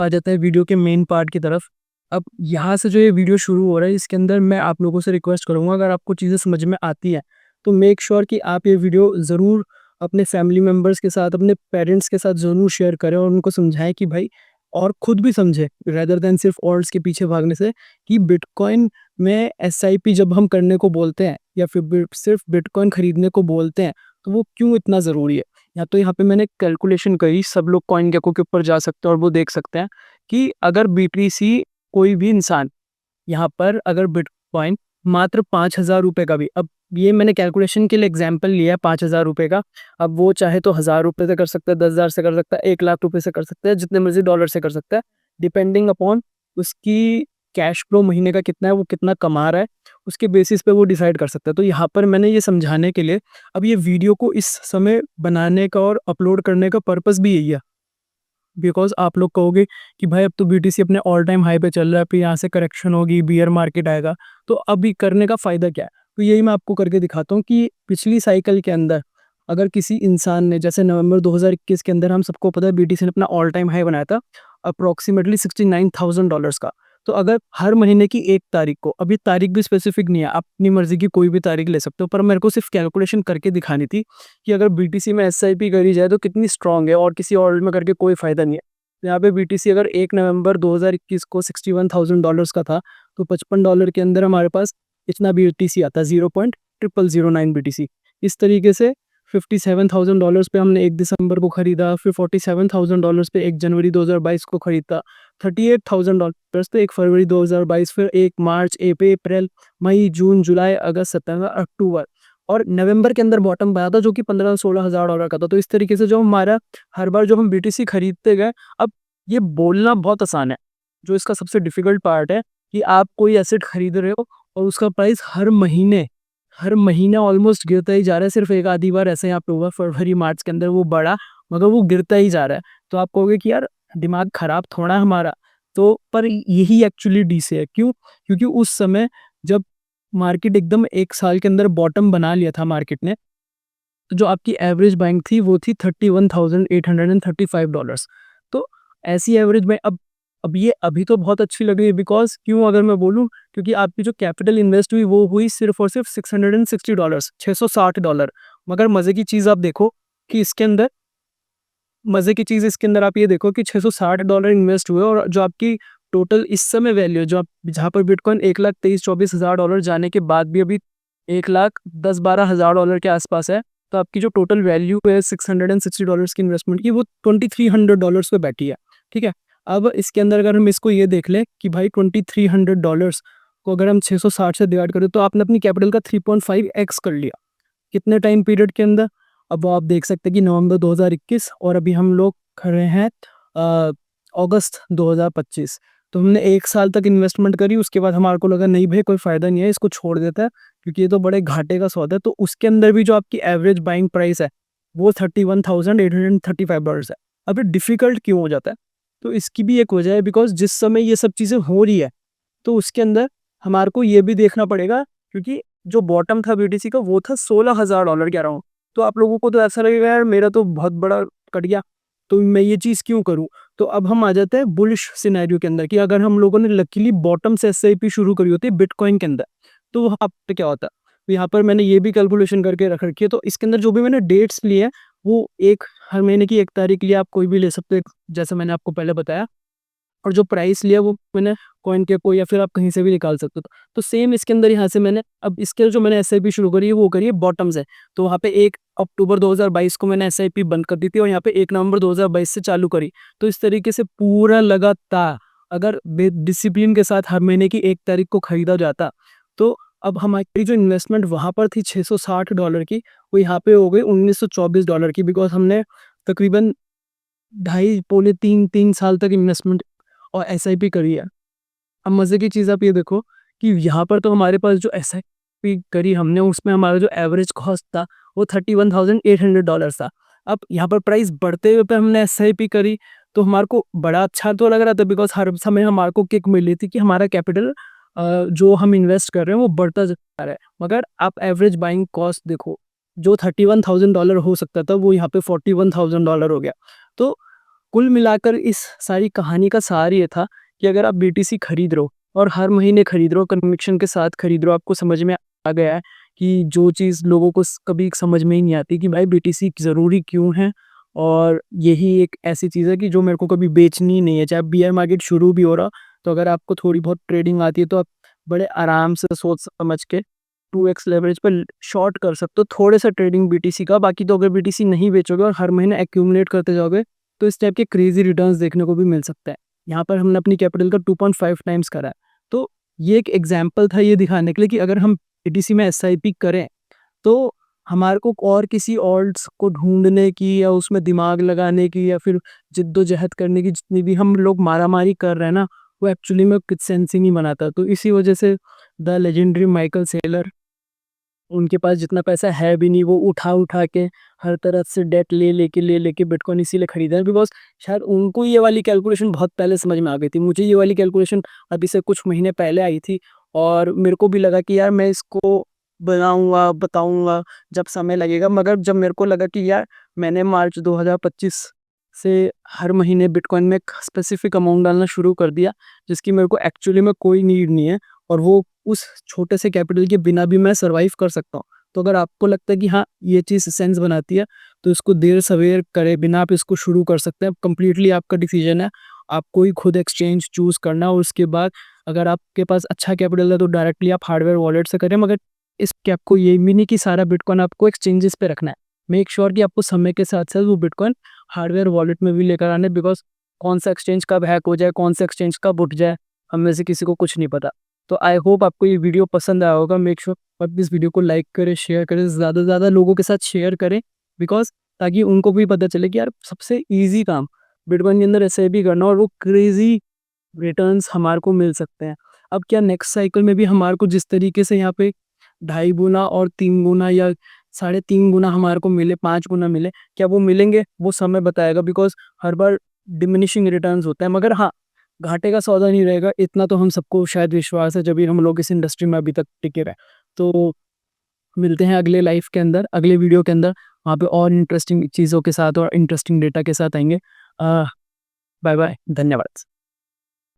आ जाता है वीडियो के मेन पार्ट की तरफ। अब यहाँ से जो ये वीडियो शुरू हो रहा है इसके अंदर मैं आप लोगों से रिक्वेस्ट करूँगा, अगर आपको चीज़ें समझ में आती हैं तो मेक श्योर कि आप ये वीडियो ज़रूर अपने फैमिली मेम्बर्स के साथ, अपने पेरेंट्स के साथ ज़रूर शेयर करें और उनको समझाएं कि भाई, और खुद भी समझें रेदर देन सिर्फ ऑल्ट्स के पीछे भागने से, कि बिटकॉइन में एसआईपी जब हम करने को बोलते हैं या फिर सिर्फ बिटकॉइन खरीदने को बोलते हैं तो वो क्यों इतना ज़रूरी है। या तो यहाँ पे मैंने कैलकुलेशन करी, सब लोग कॉइन गेको के ऊपर जा सकते हैं और वो देख सकते हैं कि अगर बीटीसी कोई भी इंसान यहाँ पर अगर बिटकॉइन मात्र 5,000 रुपये का भी, अब ये मैंने कैलकुलेशन के लिए एग्जाम्पल लिया है 5,000 रुपये का, अब वो चाहे तो 1,000 रुपये से कर सकता है, 10,000 से कर सकता है, 1,00,000 रुपये से कर सकता है, जितने मर्जी डॉलर से कर सकता है, डिपेंडिंग अपॉन उसकी कैश फ्लो महीने का कितना है, वो कितना कमा रहा है, उसके बेसिस पे वो डिसाइड कर सकता है। तो यहाँ पर मैंने ये समझाने के लिए अब ये वीडियो को इस समय बनाने का और अपलोड करने का पर्पस भी यही है, बिकॉज़ आप लोग कहोगे कि भाई अब तो बीटीसी अपने ऑल टाइम हाई पे चल रहा है, फिर यहाँ से करेक्शन होगी, बियर मार्केट आएगा, तो अभी करने का फ़ायदा क्या है? तो यही मैं आपको करके दिखाता हूँ कि पिछली साइकिल के अंदर अगर किसी इंसान ने, जैसे नवंबर 2021 के अंदर हम सबको पता है बीटीसी ने अपना ऑल टाइम हाई बनाया था अप्रॉक्सिमेटली $69,000 का। तो अगर हर महीने की 1 तारीख को, अभी तारीख भी स्पेसिफिक नहीं है, आप अपनी मर्ज़ी की कोई भी तारीख ले सकते हो, पर मेरे को सिर्फ कैलकुलेशन करके दिखानी थी कि अगर बीटीसी में एसआईपी करी जाए तो कितनी स्ट्रांग है, और किसी और में करके कोई फ़ायदा नहीं है। तो यहाँ पे बीटीसी अगर 1 नवंबर 2021 को $61,000 का था, तो $55 के अंदर हमारे पास इतना बीटीसी आता है, 0.0009 बीटीसी। इस तरीके से $57,000 पे हमने 1 दिसंबर को खरीदा, फिर $47,000 पे 1 जनवरी 2022 को खरीदा, $38,000 पे 1 फरवरी 2022, फिर 1 मार्च, अप्रैल, मई, जून, जुलाई, अगस्त, सितंबर, अक्टूबर, और नवंबर के अंदर बॉटम पाया था जो कि $15,000-16,000 का था। तो इस तरीके से जो हमारा हर बार जो हम बीटीसी खरीदते गए, अब ये बोलना बहुत आसान है, जो इसका सबसे डिफिकल्ट पार्ट है कि आप कोई एसेट खरीद रहे हो और उसका प्राइस हर महीने ऑलमोस्ट गिरता ही जा रहा है। सिर्फ एक आधी बार ऐसे यहाँ पे हुआ फरवरी मार्च के अंदर वो बढ़ा, मगर वो गिरता ही जा रहा है। तो आप कहोगे कि यार दिमाग खराब थोड़ा है हमारा, तो पर यही एक्चुअली डी से है। क्यों? क्योंकि उस समय जब मार्केट एकदम 1 साल के अंदर बॉटम बना लिया था मार्केट ने, तो जो आपकी एवरेज बाइंग थी वो थी $31,835। तो ऐसी एवरेज में अब ये अभी तो बहुत अच्छी लग रही है, बिकॉज़ क्यों अगर मैं बोलूँ, क्योंकि आपकी जो कैपिटल इन्वेस्ट हुई वो हुई सिर्फ़ और सिर्फ $660, $660। मगर मज़े की चीज़ आप देखो कि इसके अंदर मज़े की चीज़ इसके अंदर आप ये देखो कि $660 इन्वेस्ट हुए, और जो आपकी टोटल इस समय वैल्यू है, जो आप जहाँ पर बिटकॉइन 1,23,24,000 जाने के बाद भी अभी 1,10,12,000 के आसपास है। तो आपकी जो टोटल वैल्यू है $660 की इन्वेस्टमेंट की, वो $2,300 पे बैठी है। ठीक है? अब इसके अंदर अगर हम इसको ये देख लें कि भाई $2,300 को अगर हम 660 से डिवाइड करें, तो आपने अपनी कैपिटल का 3.5x कर लिया। कितने टाइम पीरियड के अंदर? अब वो आप देख सकते हैं कि नवंबर 2021 और अभी हम लोग खड़े हैं अ, अगस्त 2025। तो हमने 1 साल तक इन्वेस्टमेंट करी, उसके बाद हमारे को लगा नहीं भाई कोई फ़ायदा नहीं है, इसको छोड़ देता है, क्योंकि ये तो बड़े घाटे का सौदा है। तो उसके अंदर भी जो आपकी एवरेज बाइंग प्राइस है, वो $31,835 है। अब ये डिफ़िकल्ट क्यों हो जाता है? तो इसकी भी एक वजह है, बिकॉज़ जिस समय ये सब चीज़ें हो रही है, तो उसके अंदर हमारे को ये भी देखना पड़ेगा, क्योंकि जो बॉटम था बीटीसी का वो था $16,000 के अराउंड। तो आप लोगों को तो ऐसा लगेगा यार मेरा तो बहुत बड़ा कट गया, तो मैं ये चीज़ क्यों करूँ? तो अब हम आ जाते हैं बुलिश सिनेरियो के अंदर, कि अगर हम लोगों ने लकीली बॉटम से एसआईपी शुरू करी होती है बिटकॉइन के अंदर, तो वहाँ पे क्या होता है? तो यहाँ पर मैंने ये भी कैलकुलेशन करके रख रखी है, तो इसके अंदर जो भी मैंने डेट्स लिए हैं, वो हर महीने की 1 तारीख के लिए आप कोई भी ले सकते हो, जैसे मैंने आपको पहले बताया। और जो प्राइस लिया वो मैंने कॉइन के को या फिर आप कहीं से भी निकाल सकते हो। तो सेम इसके अंदर यहाँ से मैंने अब इसके जो मैंने एसआईपी शुरू करी है वो करी है बॉटम से। तो वहाँ पे 1 अक्टूबर 2022 को मैंने एसआईपी बंद कर दी थी और यहाँ पे 1 नवंबर 2022 से चालू करी। तो इस तरीके से पूरा लगातार अगर डिसिप्लिन के साथ हर महीने की 1 तारीख को खरीदा जाता, तो अब हमारी जो इन्वेस्टमेंट वहाँ पर थी $660 की, वो यहाँ पे हो गई $1,924 की, बिकॉज़ हमने तकरीबन ढाई पौने 3 साल तक इन्वेस्टमेंट और एसआईपी करी है। अब मज़े की चीज़ आप ये देखो कि यहाँ पर तो हमारे पास जो एसआईपी करी हमने, उसमें हमारा जो एवरेज कॉस्ट था वो $31,800 था। अब यहाँ पर प्राइस बढ़ते हुए पे हमने एसआईपी करी, तो हमारे को बड़ा अच्छा तो लग रहा था, बिकॉज़ हर समय हमारे को किक मिल रही थी कि हमारा कैपिटल जो हम इन्वेस्ट कर रहे हैं वो बढ़ता जा रहा है। मगर आप एवरेज बाइंग कॉस्ट देखो, जो $31,000 हो सकता था वो यहाँ पे $41,000 हो गया। तो कुल मिलाकर इस सारी कहानी का सार ये था कि अगर आप बीटीसी खरीद रहे हो और हर महीने खरीद रहे हो, कन्विक्शन के साथ खरीद रहे हो, आपको समझ में आ गया है कि जो चीज़ लोगों को कभी समझ में ही नहीं आती कि भाई बीटीसी ज़रूरी क्यों है, और यही एक ऐसी चीज़ है कि जो मेरे को कभी बेचनी ही नहीं है। चाहे बियर मार्केट शुरू भी हो रहा, तो अगर आपको थोड़ी बहुत ट्रेडिंग आती है तो आप बड़े आराम से सोच समझ के 2x लेवरेज पर शॉर्ट कर सकते हो थोड़े सा ट्रेडिंग बीटीसी का। बाकी तो अगर बीटीसी नहीं बेचोगे और हर महीने एक्यूमुलेट करते जाओगे, तो इस टाइप के क्रेजी रिटर्न्स देखने को भी मिल सकता है। यहाँ पर हमने अपनी कैपिटल का 2.5 टाइम्स करा है। तो ये एक एग्जाम्पल था ये दिखाने के लिए कि अगर हम बीटीसी में एसआईपी करें, तो हमारे को और किसी ऑल्ट्स को ढूंढने की या उसमें दिमाग लगाने की या फिर जिद्दोजहद करने की जितनी भी हम लोग मारामारी कर रहे हैं ना, वो एक्चुअली में कुछ सेंस ही नहीं बनाता। तो इसी वजह से द लेजेंडरी माइकल सेलर, उनके पास जितना पैसा है भी नहीं, वो उठा-उठा के हर तरफ से डेट ले लेके बिटकॉइन इसीलिए खरीदा है बिकॉज़ शायद उनको ये वाली कैलकुलेशन बहुत पहले समझ में आ गई थी। मुझे ये वाली कैलकुलेशन अभी से कुछ महीने पहले आई थी और मेरे को भी लगा कि यार मैं इसको बनाऊँगा, बताऊँगा जब समय लगेगा। मगर जब मेरे को लगा कि यार मैंने मार्च 2025 से हर महीने बिटकॉइन में एक स्पेसिफिक अमाउंट डालना शुरू कर दिया, जिसकी मेरे को एक्चुअली में कोई नीड नहीं है, और वो उस छोटे से कैपिटल के बिना भी मैं सर्वाइव कर सकता हूँ। तो अगर आपको लगता है कि हाँ, ये चीज़ सेंस बनाती है, तो इसको देर-सवेर करे बिना आप इसको शुरू कर सकते हैं। कंप्लीटली आपका डिसीजन है। आपको ही खुद एक्सचेंज चूज़ करना है और उसके बाद अगर आपके पास अच्छा कैपिटल है तो डायरेक्टली आप हार्डवेयर वॉलेट से करें। मगर इसके आपको ये भी नहीं कि सारा बिटकॉइन आपको एक्सचेंजेस पे रखना है। मेक श्योर कि आपको समय के साथ-साथ वो बिटकॉइन हार्डवेयर वॉलेट में भी लेकर आना है, बिकॉज़ कौन सा एक्सचेंज कब हैक हो जाए, कौन सा एक्सचेंज कब उठ जाए, हम में से किसी को कुछ नहीं पता। तो आई होप आपको ये वीडियो पसंद आया होगा। मेक श्योर आप इस वीडियो को लाइक करें, शेयर करें, ज़्यादा से ज़्यादा लोगों के साथ शेयर करें, बिकॉज़ ताकि उनको भी पता चले कि यार सबसे ईज़ी काम बिटकॉइन के अंदर एसआईपी करना और वो क्रेज़ी रिटर्न्स हमारे को मिल सकते हैं। अब क्या नेक्स्ट साइकिल में भी हमारे को जिस तरीके से यहाँ पे 2.5 गुना और 3 गुना या साढ़े 3 गुना हमारे को मिले, 5 गुना मिले, क्या वो मिलेंगे? वो समय बताएगा, because her bar diminishing returns होता है। मगर हाँ, घाटे का सौदा नहीं रहेगा, इतना तो हम सबको शायद विश्वास है, जब भी हम लोग इस इंडस्ट्री में अभी तक टिके रहे। तो मिलते हैं अगले लाइव के अंदर, अगले वीडियो के अंदर, वहाँ पे और इंटरेस्टिंग चीज़ों के साथ और इंटरेस्टिंग डेटा के साथ आएँगे। बाय बाय, धन्यवाद।